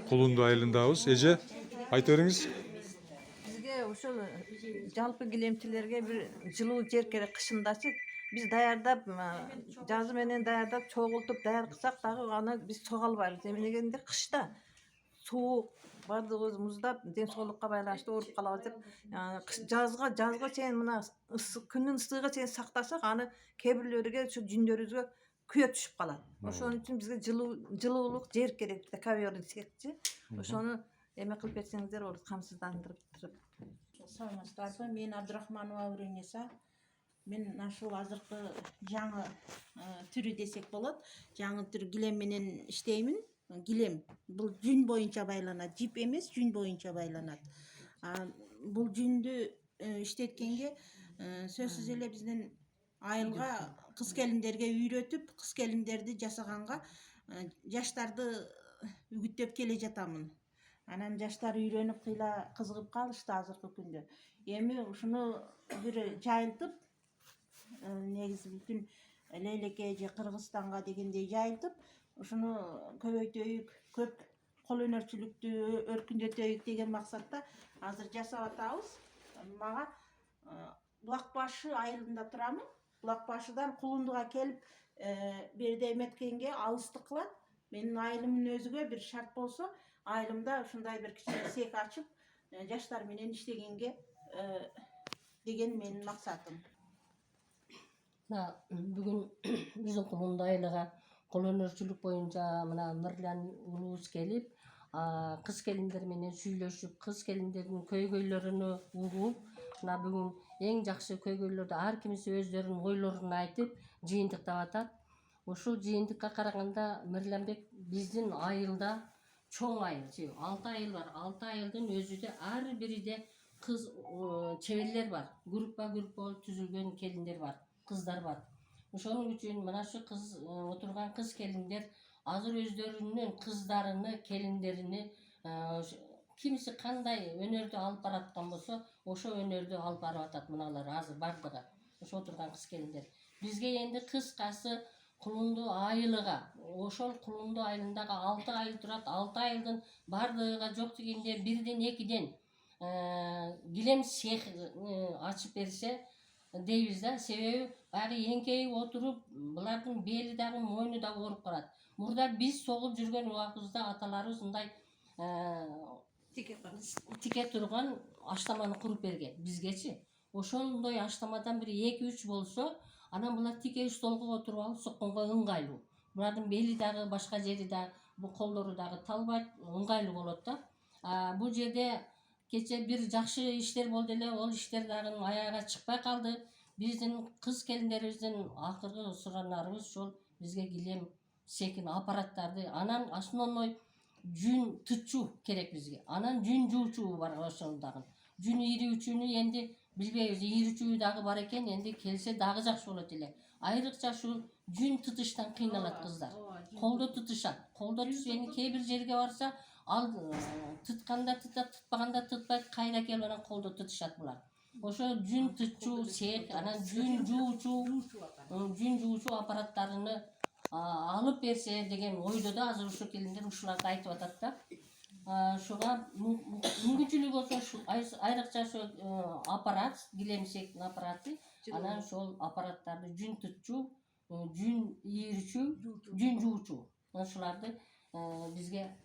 Кулунду айылындабыз. Эже, айта бериңиз. Бизге ошол жалпы килемчилерге бир жылуу жер керек кышындачы. Биз даярдап, жазы менен даярдап, чогултуп даяр кылсак дагы аны биз чога албайбыз. Эми дегенде кышта суук баардыгыбыз муздап, ден соолукка байланыштуу ооруп калабыз деп, жазга чейин мына күндүн ысыгыга чейин сактасак, аны кээ бирлөрүгө ушу жүндөрүбүзгө күйө түшүп калат. Ошон үчүн бизге жылуулук жер керек, ковер десекчи. Ошону эме кылып берсеңиздер болот, камсыздандырып. Саламатсыздарбы, мен Абдурахманова Уренеса. Мен ушул азыркы жаңы түрү десек болот. Жаңы түр килем менен иштеймин. Килем бул жүн боюнча байланат, жип эмес, жүн боюнча байланат. Бул жүндү иштеткенге сөзсүз эле биздин айылга кыз келиндерге үйрөтүп, кыз келиндерди жасаганга жаштарды үгүттөп келе жатамын. Анан жаштар үйрөнүп кыйла кызыгып калышты азыркы күндө. Эми ушуну бир жайылтып, негизи бүтүн Лейлеке же Кыргызстанга дегендей жайылтып, ушуну көбөйтөйүк, көп кол өнөрчүлүктү өркүндөтөйүк деген максатта азыр жасап атабыз. Мага Булак башы айылында турамын. Булак башыдан Кулундуга келип бирдей эметкенге алыстык кылат. Менин айылымдын өзүгө бир шарт болсо, айылымда ушундай бир кичине сек ачып, жаштар менен иштегенге деген менин максатым. Бүгүн биздин Кулунду айылыга кол өнөрчүлүк боюнча мына Мырлан уулубуз келип, кыз келиндер менен сүйлөшүп, кыз келиндердин көйгөйлөрүнү угуп, мына бүгүн эң жакшы көйгөйлөрдү ар кимиси өздөрүнүн ойлорун айтып, жыйынтыктап атат. Ушул жыйынтыкка караганда Мырланбек биздин айылда чоң айыл, 6 айыл бар. 6 айылдын өзүдө ар бириде кыз чеберлер бар. Группа болуп түзүлгөн келиндер бар, кыздар бар. Ошонун үчүн мына ушу кыз отурган кыз келиндер азыр өздөрүнүн кыздарыны, келиндерини кимиси кандай өнөрдү алып бараткан болсо, ошо өнөрдү алып барып атат мыналар азыр бардыгы. Ошо отурган кыз келиндер. Бизге энди кыскасы Кулунду айылыга, ошол Кулунду айылындагы 6 айыл турат, 6 айылдын бардыгыга жок дегенде бирден экиден килем цех ачып берсе дейбиз да. Себеби баягы эңкейип отуруп, булардын бели дагы, мойну дагы ооруп калат. Мурда биз согуп жүргөн убагыбызда аталарыбыз мындай тике турган аштаманы куруп берген бизгечи. Ошондой аштамадан бир 2-3 болсо, анан булар тике столго отуруп алып сокконго ыңгайлуу. Булардын бели дагы, башка жери дагы, бул колдору дагы талбайт, ыңгайлуу болот да. Бул жерде кече бир жакшы иштер болду эле, ол иштер дагы аягына чыкпай калды. Биздин кыз келиндерибиздин акыркы суранарыбыз ошол бизге килем секин аппараттарды, анан основной жүн тытчу керек бизге. Анан жүн жуучу бар ошол дагы. Жүн ийрүүчүнү энди билбейбиз, ийрүүчү дагы бар экен, энди келсе дагы жакшы болот эле. Айрыкча ушул жүн тытыштан кыйналат кыздар. Колдо тытышат. Колдо энди кээ бир жерге барса, ал тытканда тытат, тытпаганда тытпайт, кайра келип анан колдо тытышат булар. Ошо жүн тытчу цех, анан жүн жуучу аппараттарыны алып берсе деген ойдо да азыр ушул келиндер ушуларды айтып атат да. Ошого мүмкүнчүлүгү болсо ушул айрыкча ошо аппарат, килем цехтин аппараты, анан ошол аппараттарды жүн тытчу, жүн ийрүүчү, жүн жуучу ошоларды бизге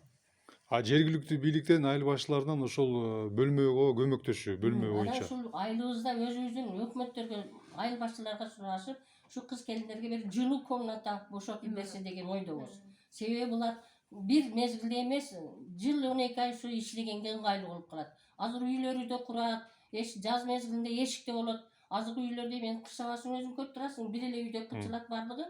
Жергиликтүү бийликтен, айыл башчыларынан ошол бөлмөгө көмөктөшүү, бөлмө боюнча. Анан ушул айылыбызда өзүбүздүн өкмөттөргө, айыл башчыларга сурашып, ушу кыз келиндерге бир жылуу комната бошотуп берсе деген ойдобуз. Себеби булар бир мезгилде эмес, жыл 12 ай ушу иштегенге ыңгайлуу болуп калат. Азыр үйлөрү да курат, жаз мезгилинде эшикте болот. Азыркы үйлөрдө мен кыш абасын өзүң көрүп турасың, бир эле үйдө кычылат бардыгы.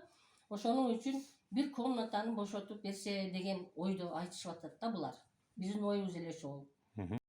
Ошонун үчүн бир комнатаны бошотуп берсе деген ойдо айтышып атат да булар. Биздин оюбуз эле ошол.